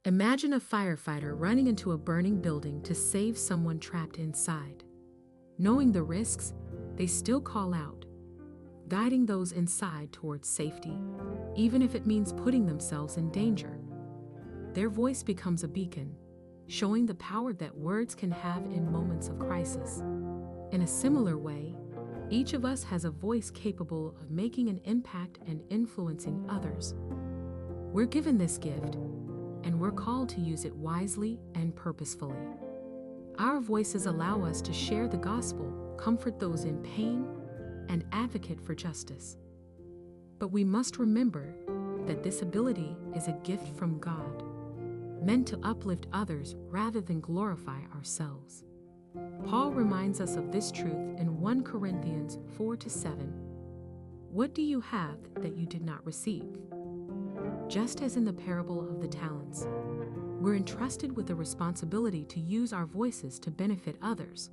Imagine a firefighter running into a burning building to save someone trapped inside. Knowing the risks, they still call out, guiding those inside towards safety, even if it means putting themselves in danger. Their voice becomes a beacon, showing the power that words can have in moments of crisis. In a similar way, each of us has a voice capable of making an impact and influencing others. We're given this gift, and we're called to use it wisely and purposefully. Our voices allow us to share the gospel, comfort those in pain, and advocate for justice. But we must remember that this ability is a gift from God, meant to uplift others rather than glorify ourselves. Paul reminds us of this truth in 1 Corinthians 4-7. What do you have that you did not receive? Just as in the parable of the talents, we're entrusted with the responsibility to use our voices to benefit others.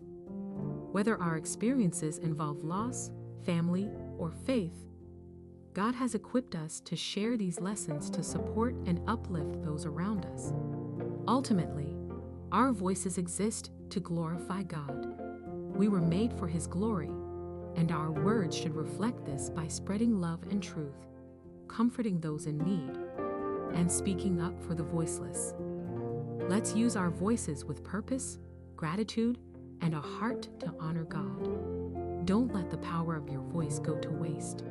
Whether our experiences involve loss, family, or faith, God has equipped us to share these lessons to support and uplift those around us. Ultimately, our voices exist to glorify God. We were made for His glory, and our words should reflect this by spreading love and truth, comforting those in need, and speaking up for the voiceless. Let's use our voices with purpose, gratitude, and a heart to honor God. Don't let the power of your voice go to waste.